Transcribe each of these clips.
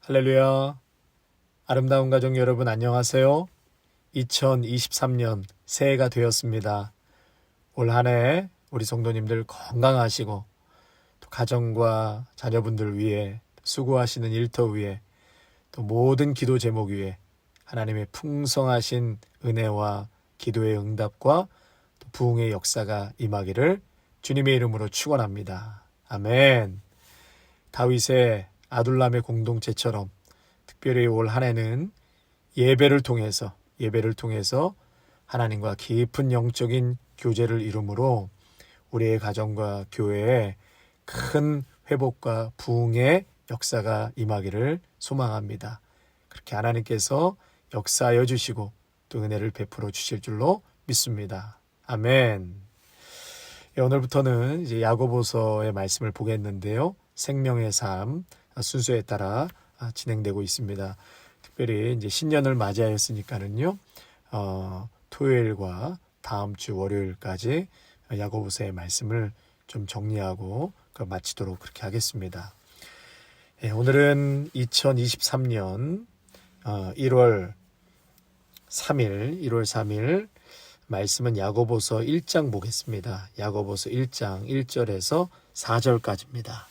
할렐루야. 아름다운 가족 여러분 안녕하세요. 2023년 새해가 되었습니다. 올 한 해 우리 성도님들 건강하시고 또 가정과 자녀분들 위해 수고하시는 일터 위에 또 모든 기도 제목 위에 하나님의 풍성하신 은혜와 기도의 응답과 또 부흥의 역사가 임하기를 주님의 이름으로 축원합니다. 아멘. 다윗의 아둘람의 공동체처럼 특별히 올 한 해는 예배를 통해서 하나님과 깊은 영적인 교제를 이루므로 우리의 가정과 교회에 큰 회복과 부흥의 역사가 임하기를 소망합니다. 그렇게 하나님께서 역사하여 주시고 또 은혜를 베풀어 주실 줄로 믿습니다. 아멘. 오늘부터는 이제 야고보서의 말씀을 보겠는데요. 생명의 삶 순서에 따라 진행되고 있습니다. 특별히 이제 신년을 맞이하였으니까는요. 토요일과 다음 주 월요일까지 야고보서의 말씀을 좀 정리하고 마치도록 그렇게 하겠습니다. 오늘은 2023년 1월 3일 말씀은 야고보서 1장 보겠습니다. 야고보서 1장 1절에서 4절까지입니다.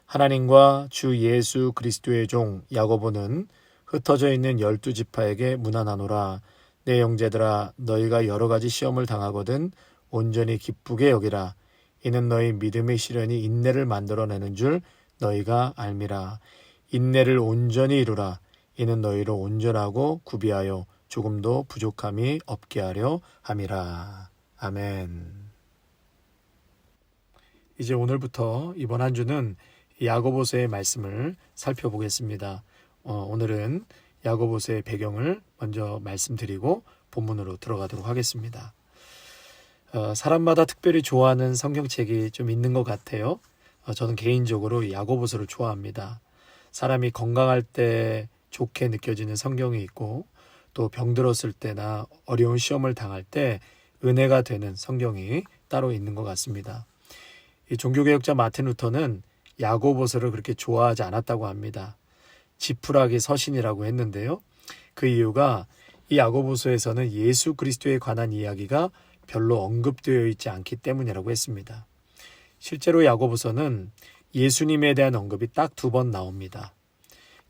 하나님과 주 예수 그리스도의 종 야고보는 흩어져 있는 12지파에게 문안하노라. 내 형제들아, 너희가 여러 가지 시험을 당하거든 온전히 기쁘게 여기라. 이는 너희 믿음의 시련이 인내를 만들어내는 줄 너희가 알미라. 인내를 온전히 이루라. 이는 너희를 온전하고 구비하여 조금도 부족함이 없게 하려 함이라. 아멘. 이제 오늘부터 이번 한 주는 야고보서의 말씀을 살펴보겠습니다. 오늘은 야고보서의 배경을 먼저 말씀드리고 본문으로 들어가도록 하겠습니다. 사람마다 특별히 좋아하는 성경책이 좀 있는 것 같아요. 저는 개인적으로 야고보서를 좋아합니다. 사람이 건강할 때 좋게 느껴지는 성경이 있고 또 병들었을 때나 어려운 시험을 당할 때 은혜가 되는 성경이 따로 있는 것 같습니다. 이 종교개혁자 마틴 루터는 야고보서를 그렇게 좋아하지 않았다고 합니다. 지푸라기 서신이라고 했는데요. 그 이유가 이 야고보서에서는 예수 그리스도에 관한 이야기가 별로 언급되어 있지 않기 때문이라고 했습니다. 실제로 야고보서는 예수님에 대한 언급이 딱 2번 나옵니다.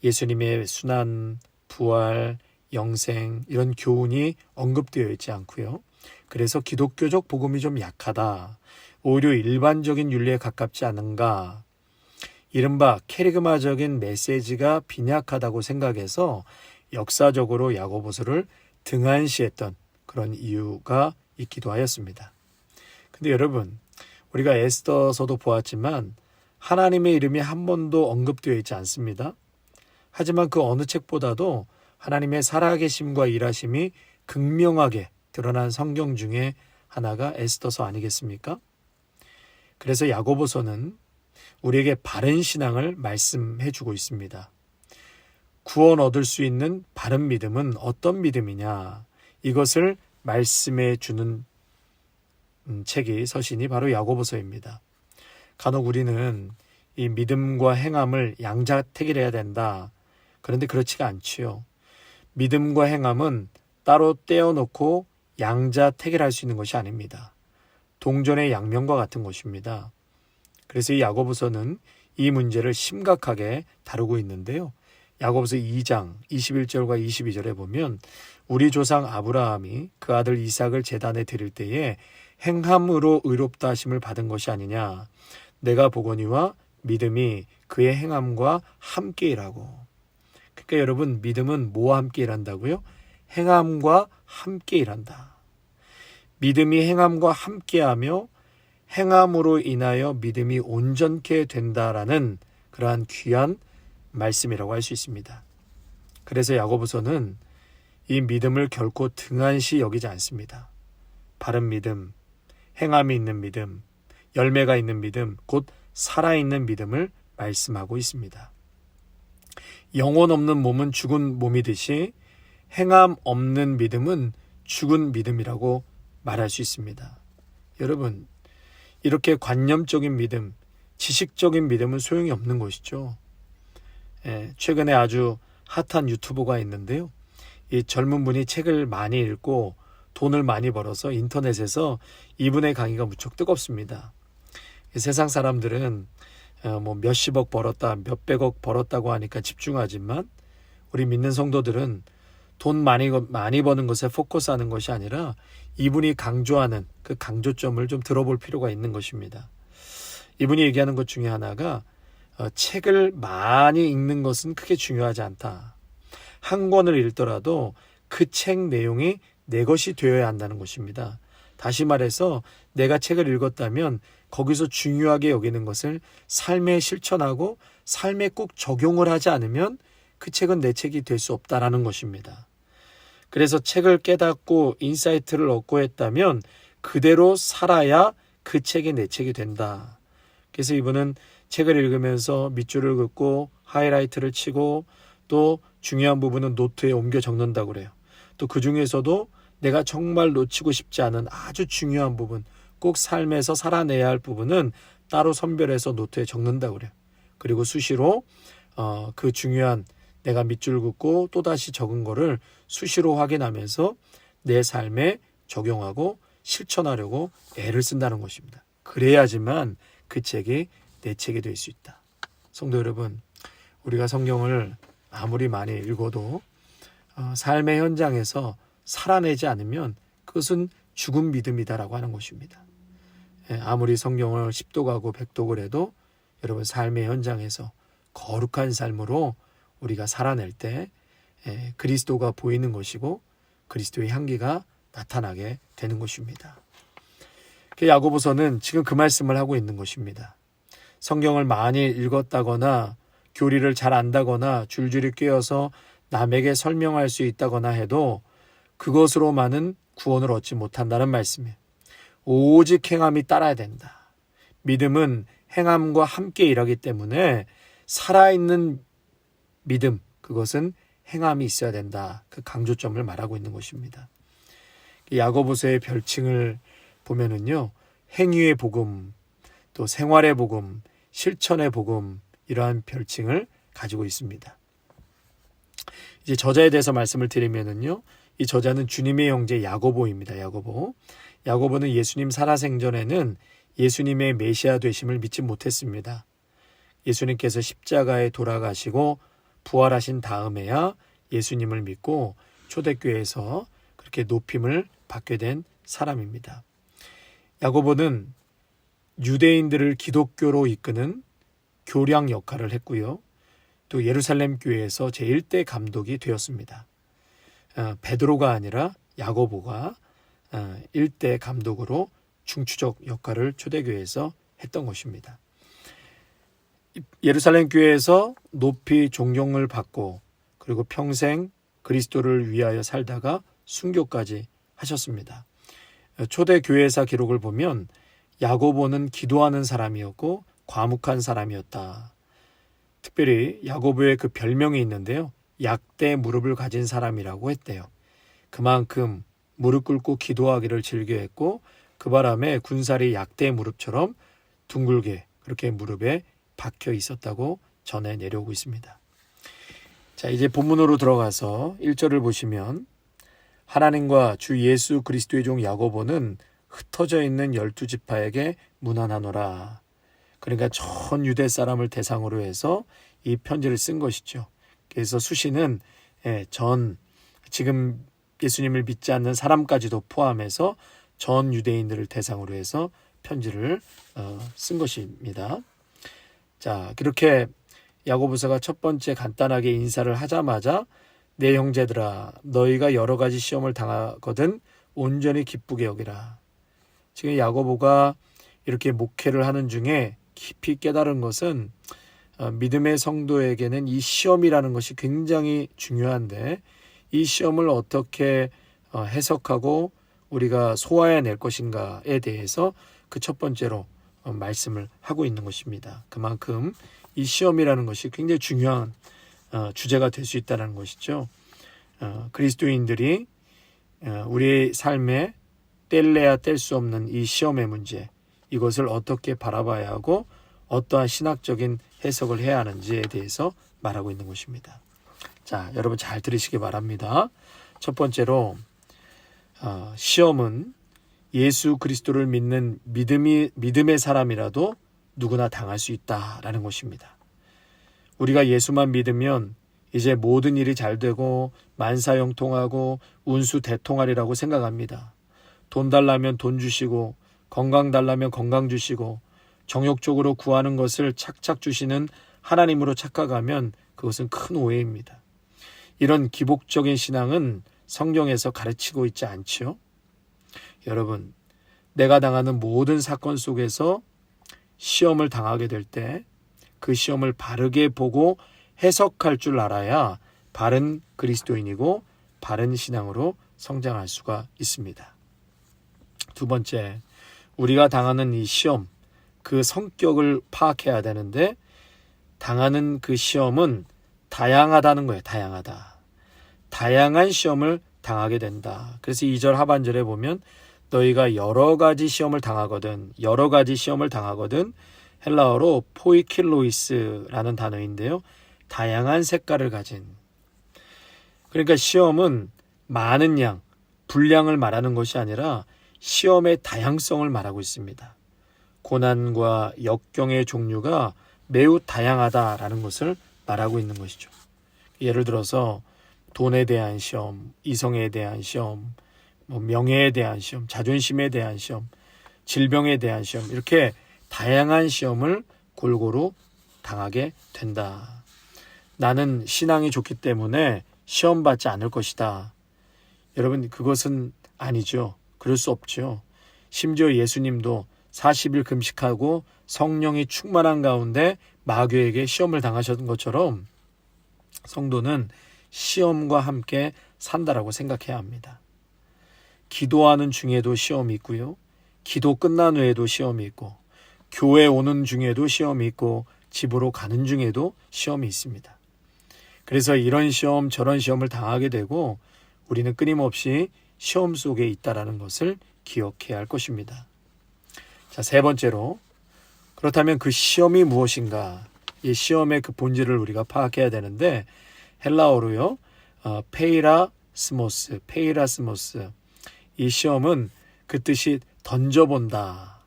예수님의 순환, 부활, 영생 이런 교훈이 언급되어 있지 않고요. 그래서 기독교적 복음이 좀 약하다. 오히려 일반적인 윤리에 가깝지 않은가. 이른바 캐리그마적인 메시지가 빈약하다고 생각해서 역사적으로 야고보서를 등한시했던 그런 이유가 있기도 하였습니다. 근데 여러분, 우리가 에스더서도 보았지만 하나님의 이름이 한 번도 언급되어 있지 않습니다. 하지만 그 어느 책보다도 하나님의 살아계심과 일하심이 극명하게 드러난 성경 중에 하나가 에스더서 아니겠습니까? 그래서 야고보서는 우리에게 바른 신앙을 말씀해 주고 있습니다. 구원 얻을 수 있는 바른 믿음은 어떤 믿음이냐? 이것을 말씀해 주는 책이 서신이 바로 야고보서입니다. 간혹 우리는 이 믿음과 행함을 양자택일해야 된다. 그런데 그렇지가 않지요. 믿음과 행함은 따로 떼어놓고 양자택일할 수 있는 것이 아닙니다. 동전의 양면과 같은 것입니다. 그래서 이 야고보서는 이 문제를 심각하게 다루고 있는데요. 야고보서 2장 21절과 22절에 보면 우리 조상 아브라함이 그 아들 이삭을 제단에 드릴 때에 행함으로 의롭다 하심을 받은 것이 아니냐. 내가 보거니와 믿음이 그의 행함과 함께 일하고. 그러니까 여러분, 믿음은 뭐와 함께 일한다고요? 행함과 함께 일한다. 믿음이 행함과 함께하며 행함으로 인하여 믿음이 온전케 된다라는 그러한 귀한 말씀이라고 할 수 있습니다. 그래서 야고보서는 이 믿음을 결코 등한시 여기지 않습니다. 바른 믿음, 행함이 있는 믿음, 열매가 있는 믿음, 곧 살아있는 믿음을 말씀하고 있습니다. 영혼 없는 몸은 죽은 몸이듯이 행함 없는 믿음은 죽은 믿음이라고 말할 수 있습니다. 여러분, 이렇게 관념적인 믿음, 지식적인 믿음은 소용이 없는 것이죠. 최근에 아주 핫한 유튜버가 있는데요. 이 젊은 분이 책을 많이 읽고 돈을 많이 벌어서 인터넷에서 이분의 강의가 무척 뜨겁습니다. 세상 사람들은 뭐 몇십억 벌었다, 몇백억 벌었다고 하니까 집중하지만 우리 믿는 성도들은 돈 많이 버는 것에 포커스하는 것이 아니라 이분이 강조하는 그 강조점을 좀 들어볼 필요가 있는 것입니다. 이분이 얘기하는 것 중에 하나가 책을 많이 읽는 것은 크게 중요하지 않다. 한 권을 읽더라도 그 책 내용이 내 것이 되어야 한다는 것입니다. 다시 말해서 내가 책을 읽었다면 거기서 중요하게 여기는 것을 삶에 실천하고 삶에 꼭 적용을 하지 않으면 그 책은 내 책이 될 수 없다라는 것입니다. 그래서 책을 깨닫고 인사이트를 얻고 했다면 그대로 살아야 그 책이 내 책이 된다. 그래서 이분은 책을 읽으면서 밑줄을 긋고 하이라이트를 치고 또 중요한 부분은 노트에 옮겨 적는다고 그래요. 또 그 중에서도 내가 정말 놓치고 싶지 않은 아주 중요한 부분, 꼭 삶에서 살아내야 할 부분은 따로 선별해서 노트에 적는다고 그래요. 그리고 수시로 그 중요한 내가 밑줄 긋고 또다시 적은 거를 수시로 확인하면서 내 삶에 적용하고 실천하려고 애를 쓴다는 것입니다. 그래야지만 그 책이 내 책이 될 수 있다. 성도 여러분, 우리가 성경을 아무리 많이 읽어도 삶의 현장에서 살아내지 않으면 그것은 죽은 믿음이다라고 하는 것입니다. 아무리 성경을 10독하고 100독을 해도 여러분 삶의 현장에서 거룩한 삶으로 우리가 살아낼 때 그리스도가 보이는 것이고 그리스도의 향기가 나타나게 되는 것입니다. 야고보서는 지금 그 말씀을 하고 있는 것입니다. 성경을 많이 읽었다거나 교리를 잘 안다거나 줄줄이 꿰어서 남에게 설명할 수 있다거나 해도 그것으로만은 구원을 얻지 못한다는 말씀이에요. 오직 행함이 따라야 된다. 믿음은 행함과 함께 일하기 때문에 살아있는 믿음, 그것은 행함이 있어야 된다. 그 강조점을 말하고 있는 것입니다. 야고보서의 별칭을 보면은요, 행위의 복음, 또 생활의 복음, 실천의 복음, 이러한 별칭을 가지고 있습니다. 이제 저자에 대해서 말씀을 드리면은요, 이 저자는 주님의 형제 야고보입니다. 야고보는 예수님 살아생전에는 예수님의 메시아 되심을 믿지 못했습니다. 예수님께서 십자가에 돌아가시고 부활하신 다음에야 예수님을 믿고 초대교회에서 그렇게 높임을 받게 된 사람입니다. 야고보는 유대인들을 기독교로 이끄는 교량 역할을 했고요. 또 예루살렘 교회에서 제1대 감독이 되었습니다. 베드로가 아니라 야고보가 1대 감독으로 중추적 역할을 초대교회에서 했던 것입니다. 예루살렘 교회에서 높이 존경을 받고 그리고 평생 그리스도를 위하여 살다가 순교까지 하셨습니다. 초대교회사 기록을 보면 야고보는 기도하는 사람이었고 과묵한 사람이었다. 특별히 야고보의 그 별명이 있는데요. 약대 무릎을 가진 사람이라고 했대요. 그만큼 무릎 꿇고 기도하기를 즐겨했고 그 바람에 군살이 약대 무릎처럼 둥글게 그렇게 무릎에 박혀 있었다고 전해 내려오고 있습니다. 자, 이제 본문으로 들어가서 1절을 보시면 하나님과 주 예수 그리스도의 종 야고보는 흩어져 있는 12지파에게 문안하노라. 그러니까 전 유대 사람을 대상으로 해서 이 편지를 쓴 것이죠. 그래서 수시는 지금 예수님을 믿지 않는 사람까지도 포함해서 전 유대인들을 대상으로 해서 편지를 쓴 것입니다. 자, 그렇게 야고보서가 첫 번째 간단하게 인사를 하자마자 내 형제들아 너희가 여러 가지 시험을 당하거든 온전히 기쁘게 여기라. 지금 야고보가 이렇게 목회를 하는 중에 깊이 깨달은 것은 믿음의 성도에게는 이 시험이라는 것이 굉장히 중요한데 이 시험을 어떻게 해석하고 우리가 소화해낼 것인가에 대해서 그 첫 번째로 말씀을 하고 있는 것입니다. 그만큼 이 시험이라는 것이 굉장히 중요한 주제가 될 수 있다는 것이죠. 그리스도인들이 우리의 삶에 뗄래야 뗄 수 없는 이 시험의 문제, 이것을 어떻게 바라봐야 하고 어떠한 신학적인 해석을 해야 하는지에 대해서 말하고 있는 것입니다. 자, 여러분 잘 들으시기 바랍니다. 첫 번째로 시험은 예수 그리스도를 믿는 믿음의 사람이라도 누구나 당할 수 있다라는 것입니다. 우리가 예수만 믿으면 이제 모든 일이 잘 되고 만사형통하고 운수 대통하리라고 생각합니다. 돈 달라면 돈 주시고 건강 달라면 건강 주시고 정욕적으로 구하는 것을 착착 주시는 하나님으로 착각하면 그것은 큰 오해입니다. 이런 기복적인 신앙은 성경에서 가르치고 있지 않지요? 여러분, 내가 당하는 모든 사건 속에서 시험을 당하게 될 때 그 시험을 바르게 보고 해석할 줄 알아야 바른 그리스도인이고 바른 신앙으로 성장할 수가 있습니다. 두 번째, 우리가 당하는 이 시험, 그 성격을 파악해야 되는데 당하는 그 시험은 다양하다는 거예요. 다양한 시험을 당하게 된다. 그래서 2절 하반절에 보면 너희가 여러 가지 시험을 당하거든 헬라어로 포이킬로이스라는 단어인데요. 다양한 색깔을 가진. 그러니까 시험은 많은 양, 분량을 말하는 것이 아니라 시험의 다양성을 말하고 있습니다. 고난과 역경의 종류가 매우 다양하다라는 것을 말하고 있는 것이죠. 예를 들어서 돈에 대한 시험, 이성에 대한 시험, 명예에 대한 시험, 자존심에 대한 시험, 질병에 대한 시험, 이렇게 다양한 시험을 골고루 당하게 된다. 나는 신앙이 좋기 때문에 시험 받지 않을 것이다. 여러분, 그것은 아니죠. 그럴 수 없죠. 심지어 예수님도 40일 금식하고 성령이 충만한 가운데 마귀에게 시험을 당하셨던 것처럼 성도는 시험과 함께 산다라고 생각해야 합니다. 기도하는 중에도 시험이 있고요. 기도 끝난 후에도 시험이 있고 교회 오는 중에도 시험이 있고 집으로 가는 중에도 시험이 있습니다. 그래서 이런 시험 저런 시험을 당하게 되고 우리는 끊임없이 시험 속에 있다라는 것을 기억해야 할 것입니다. 자, 세 번째로, 그렇다면 그 시험이 무엇인가? 이 시험의 그 본질을 우리가 파악해야 되는데 헬라어로요, 페이라스모스. 이 시험은 그 뜻이 던져본다.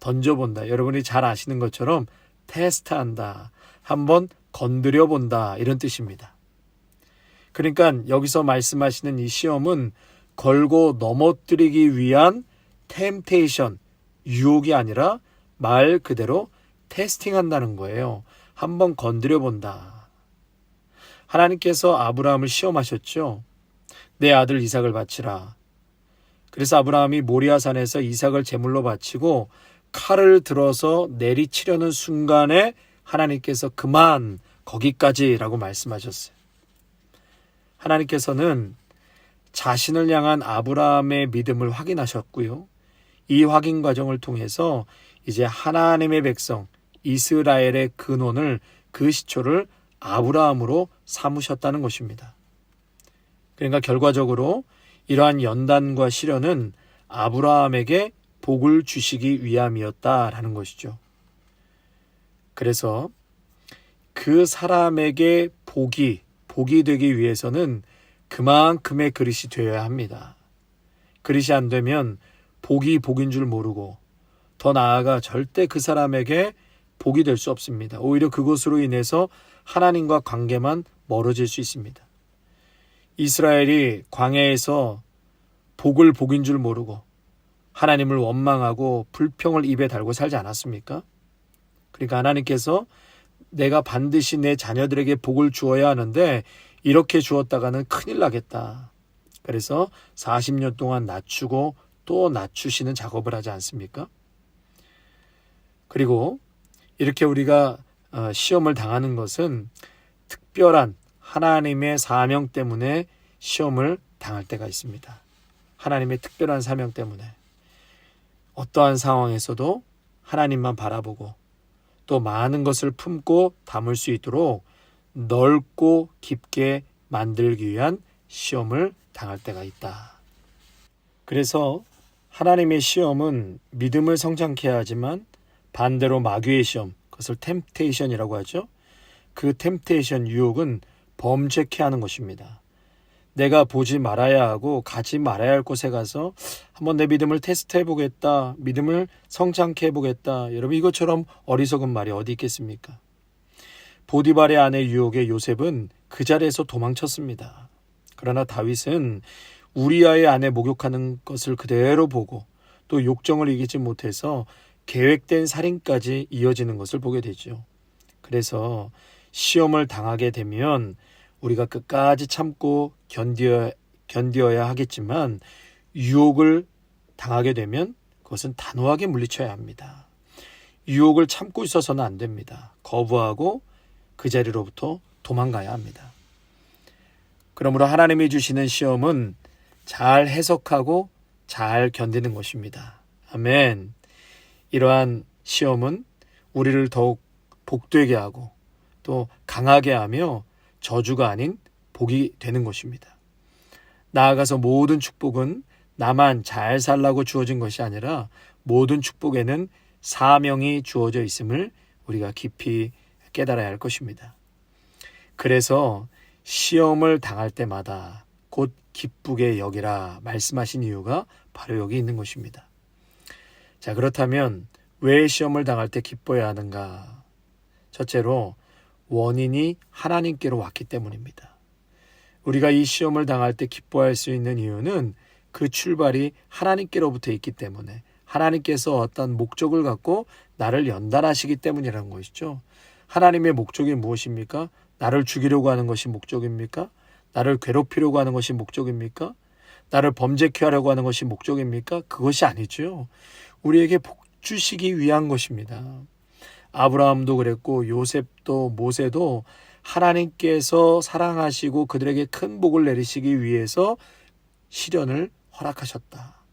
여러분이 잘 아시는 것처럼 테스트한다. 한번 건드려본다. 이런 뜻입니다. 그러니까 여기서 말씀하시는 이 시험은 걸고 넘어뜨리기 위한 템테이션, 유혹이 아니라 말 그대로 테스팅한다는 거예요. 한번 건드려본다. 하나님께서 아브라함을 시험하셨죠. 내 아들 이삭을 바치라. 그래서 아브라함이 모리아산에서 이삭을 제물로 바치고 칼을 들어서 내리치려는 순간에 하나님께서 그만 거기까지라고 말씀하셨어요. 하나님께서는 자신을 향한 아브라함의 믿음을 확인하셨고요. 이 확인 과정을 통해서 이제 하나님의 백성 이스라엘의 근원을 그 시초를 아브라함으로 삼으셨다는 것입니다. 그러니까 결과적으로 이러한 연단과 시련은 아브라함에게 복을 주시기 위함이었다라는 것이죠. 그래서 그 사람에게 복이 되기 위해서는 그만큼의 그릇이 되어야 합니다. 그릇이 안 되면 복이 복인 줄 모르고 더 나아가 절대 그 사람에게 복이 될 수 없습니다. 오히려 그것으로 인해서 하나님과 관계만 멀어질 수 있습니다. 이스라엘이 광야에서 복을 복인 줄 모르고 하나님을 원망하고 불평을 입에 달고 살지 않았습니까? 그러니까 하나님께서 내가 반드시 내 자녀들에게 복을 주어야 하는데 이렇게 주었다가는 큰일 나겠다. 그래서 40년 동안 낮추고 또 낮추시는 작업을 하지 않습니까? 그리고 이렇게 우리가 시험을 당하는 것은 특별한 하나님의 사명 때문에 시험을 당할 때가 있습니다. 하나님의 특별한 사명 때문에 어떠한 상황에서도 하나님만 바라보고 또 많은 것을 품고 담을 수 있도록 넓고 깊게 만들기 위한 시험을 당할 때가 있다. 그래서 하나님의 시험은 믿음을 성장케 하지만 반대로 마귀의 시험, 그것을 템테이션이라고 하죠. 그 템테이션, 유혹은 범죄케 하는 것입니다. 내가 보지 말아야 하고 가지 말아야 할 곳에 가서 한번 내 믿음을 테스트해 보겠다, 믿음을 성장케 해보겠다. 여러분, 이것처럼 어리석은 말이 어디 있겠습니까? 보디발의 아내 유혹의 요셉은 그 자리에서 도망쳤습니다. 그러나 다윗은 우리아의 아내 목욕하는 것을 그대로 보고 또 욕정을 이기지 못해서 계획된 살인까지 이어지는 것을 보게 되죠. 그래서 시험을 당하게 되면 우리가 끝까지 참고 견디어야 하겠지만, 유혹을 당하게 되면 그것은 단호하게 물리쳐야 합니다. 유혹을 참고 있어서는 안 됩니다. 거부하고 그 자리로부터 도망가야 합니다. 그러므로 하나님이 주시는 시험은 잘 해석하고 잘 견디는 것입니다. 아멘. 이러한 시험은 우리를 더욱 복되게 하고 또 강하게 하며 저주가 아닌 복이 되는 것입니다. 나아가서 모든 축복은 나만 잘 살라고 주어진 것이 아니라 모든 축복에는 사명이 주어져 있음을 우리가 깊이 깨달아야 할 것입니다. 그래서 시험을 당할 때마다 곧 기쁘게 여기라 말씀하신 이유가 바로 여기 있는 것입니다. 자, 그렇다면 왜 시험을 당할 때 기뻐해야 하는가? 첫째로 원인이 하나님께로 왔기 때문입니다. 우리가 이 시험을 당할 때 기뻐할 수 있는 이유는 그 출발이 하나님께로부터 있기 때문에, 하나님께서 어떤 목적을 갖고 나를 연단하시기 때문이라는 것이죠. 하나님의 목적이 무엇입니까? 나를 죽이려고 하는 것이 목적입니까? 나를 괴롭히려고 하는 것이 목적입니까? 나를 범죄케 하려고 하는 것이 목적입니까? 그것이 아니죠. 우리에게 복 주시기 위한 것입니다. 아브라함도 그랬고 요셉도 모세도 하나님께서 사랑하시고 그들에게 큰 복을 내리시기 위해서 시련을 허락하셨다.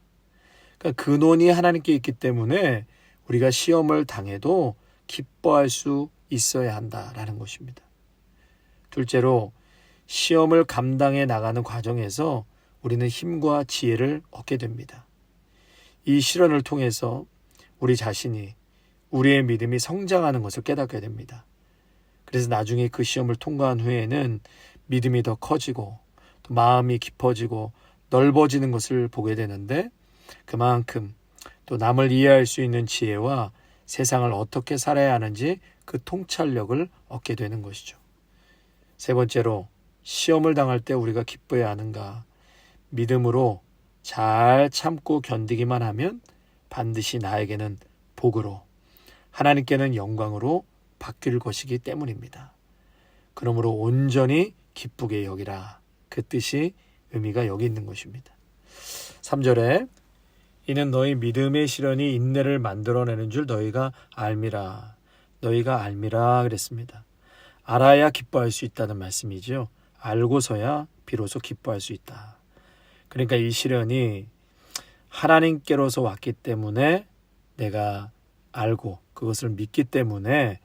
그러니까 근원이 하나님께 있기 때문에 우리가 시험을 당해도 기뻐할 수 있어야 한다라는 것입니다. 둘째로, 시험을 감당해 나가는 과정에서 우리는 힘과 지혜를 얻게 됩니다. 이 시련을 통해서 우리 자신이, 우리의 믿음이 성장하는 것을 깨닫게 됩니다. 그래서 나중에 그 시험을 통과한 후에는 믿음이 더 커지고 또 마음이 깊어지고 넓어지는 것을 보게 되는데, 그만큼 또 남을 이해할 수 있는 지혜와 세상을 어떻게 살아야 하는지 그 통찰력을 얻게 되는 것이죠. 세 번째로, 시험을 당할 때 우리가 기뻐해야 하는가? 믿음으로 잘 참고 견디기만 하면 반드시 나에게는 복으로, 하나님께는 영광으로 바뀔 것이기 때문입니다. 그러므로 온전히 기쁘게 여기라. 그 뜻이, 의미가 여기 있는 것입니다. 3절에 이는 너희 믿음의 시련이 인내를 만들어내는 줄 너희가 알미라. 너희가 알미라 그랬습니다. 알아야 기뻐할 수 있다는 말씀이죠. 알고서야 비로소 기뻐할 수 있다. 그러니까 이 시련이 하나님께로서 왔기 때문에 내가 알고 그것을 믿기 때문에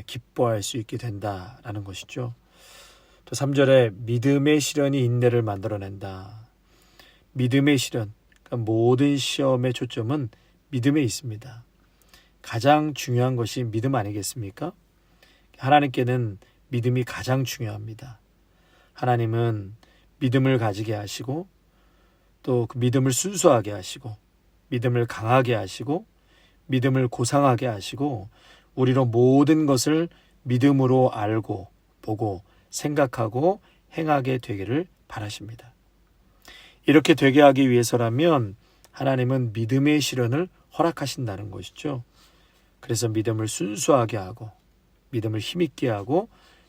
기뻐할 수 있게 된다라는 것이죠. 또 3절에 믿음의 시련이 인내를 만들어낸다. 믿음의 시련, 그러니까 모든 시험의 초점은 믿음에 있습니다. 가장 중요한 것이 믿음 아니겠습니까? 하나님께는 믿음이 가장 중요합니다. 하나님은 믿음을 가지게 하시고 또 그 믿음을 순수하게 하시고 믿음을 강하게 하시고 믿음을 고상하게 하시고 우리로 모든 것을 믿음으로 알고 보고 생각하고 행하게 되기를 바라십니다. 이렇게 되게 하기 위해서라면 하나님은 믿음의 시련을 허락하신다는 것이죠. 그래서 믿음을 순수하게 하고 믿음을 힘있게 하고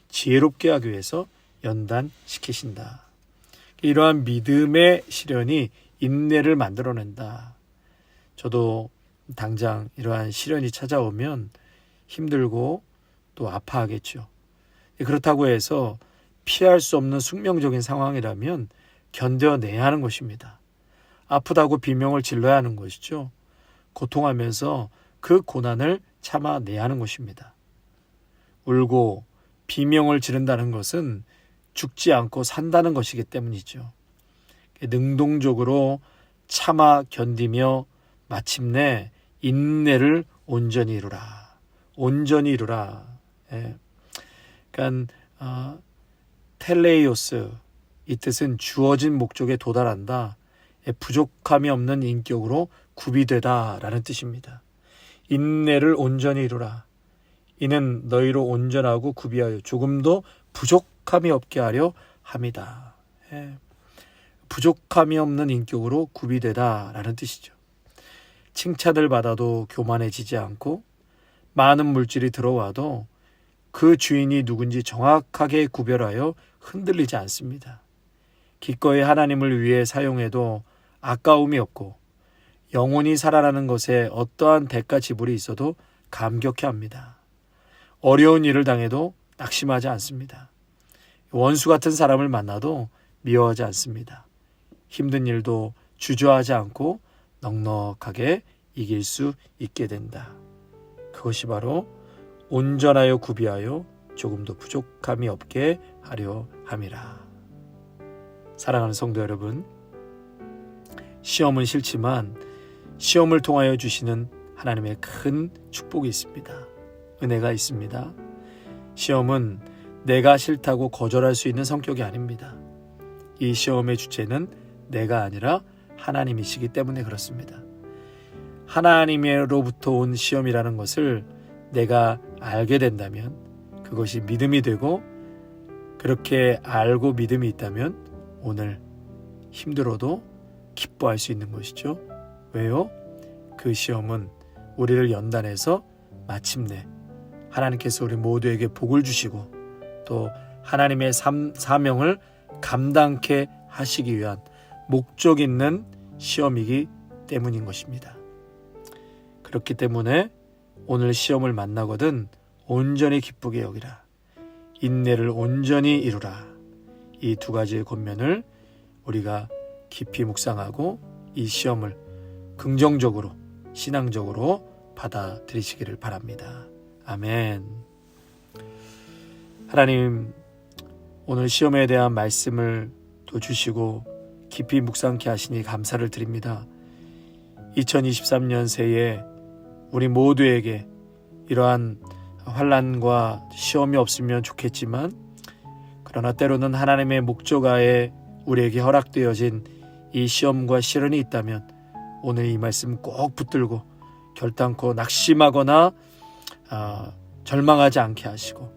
지혜롭게 하기 위해서 연단시키신다. 이러한 믿음의 시련이 인내를 만들어낸다. 저도 당장 이러한 시련이 찾아오면 힘들고 또 아파하겠죠. 그렇다고 해서 피할 수 없는 숙명적인 상황이라면 견뎌내야 하는 것입니다. 아프다고 비명을 질러야 하는 것이죠. 고통하면서 그 고난을 참아내야 하는 것입니다. 울고 비명을 지른다는 것은 죽지 않고 산다는 것이기 때문이죠. 능동적으로 참아 견디며 마침내 인내를 온전히 이루라. 온전히 이루라. 그러니까 텔레이오스, 이 뜻은 주어진 목적에 도달한다, 부족함이 없는 인격으로 구비되다 라는 뜻입니다. 인내를 온전히 이루라. 이는 너희로 온전하고 구비하여 조금도 부족함이 없게 하려 함이다. 부족함이 없는 인격으로 구비되다 라는 뜻이죠. 칭찬을 받아도 교만해지지 않고 많은 물질이 들어와도 그 주인이 누군지 정확하게 구별하여 흔들리지 않습니다. 기꺼이 하나님을 위해 사용해도 아까움이 없고 영혼이 살아나는 것에 어떠한 대가 지불이 있어도 감격해합니다. 어려운 일을 당해도 낙심하지 않습니다. 원수 같은 사람을 만나도 미워하지 않습니다. 힘든 일도 주저하지 않고 넉넉하게 이길 수 있게 된다. 그것이 바로 온전하여 구비하여 조금도 부족함이 없게 하려 함이라. 사랑하는 성도 여러분, 시험은 싫지만 시험을 통하여 주시는 하나님의 큰 축복이 있습니다. 은혜가 있습니다. 시험은 내가 싫다고 거절할 수 있는 성격이 아닙니다. 이 시험의 주체는 내가 아니라 하나님이시기 때문에 그렇습니다. 하나님으로부터 온 시험이라는 것을 내가 알게 된다면 그것이 믿음이 되고, 그렇게 알고 믿음이 있다면 오늘 힘들어도 기뻐할 수 있는 것이죠. 왜요? 그 시험은 우리를 연단해서 마침내 하나님께서 우리 모두에게 복을 주시고 또 하나님의 사명을 감당케 하시기 위한 목적 있는 시험이기 때문인 것입니다. 그렇기 때문에 오늘 시험을 만나거든 온전히 기쁘게 여기라. 인내를 온전히 이루라. 이 두 가지의 권면을 우리가 깊이 묵상하고 이 시험을 긍정적으로, 신앙적으로 받아들이시기를 바랍니다. 아멘. 하나님, 오늘 시험에 대한 말씀을 또 주시고 깊이 묵상케 하시니 감사를 드립니다. 2023년 새해 우리 모두에게 이러한 환난과 시험이 없으면 좋겠지만, 그러나 때로는 하나님의 목적하에 우리에게 허락되어진 이 시험과 시련이 있다면 오늘 이 말씀 꼭 붙들고 결단코 낙심하거나 절망하지 않게 하시고,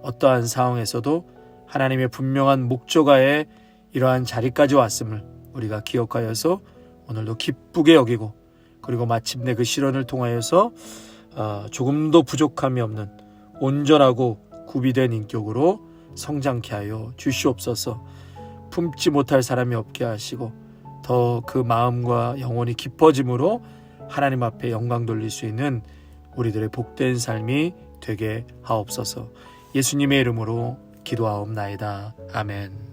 어떠한 상황에서도 하나님의 분명한 목적하에 이러한 자리까지 왔음을 우리가 기억하여서 오늘도 기쁘게 여기고, 그리고 마침내 그 시련을 통하여서 조금도 부족함이 없는 온전하고 구비된 인격으로 성장케 하여 주시옵소서. 품지 못할 사람이 없게 하시고 더 그 마음과 영혼이 깊어짐으로 하나님 앞에 영광 돌릴 수 있는 우리들의 복된 삶이 되게 하옵소서. 예수님의 이름으로 기도하옵나이다. 아멘.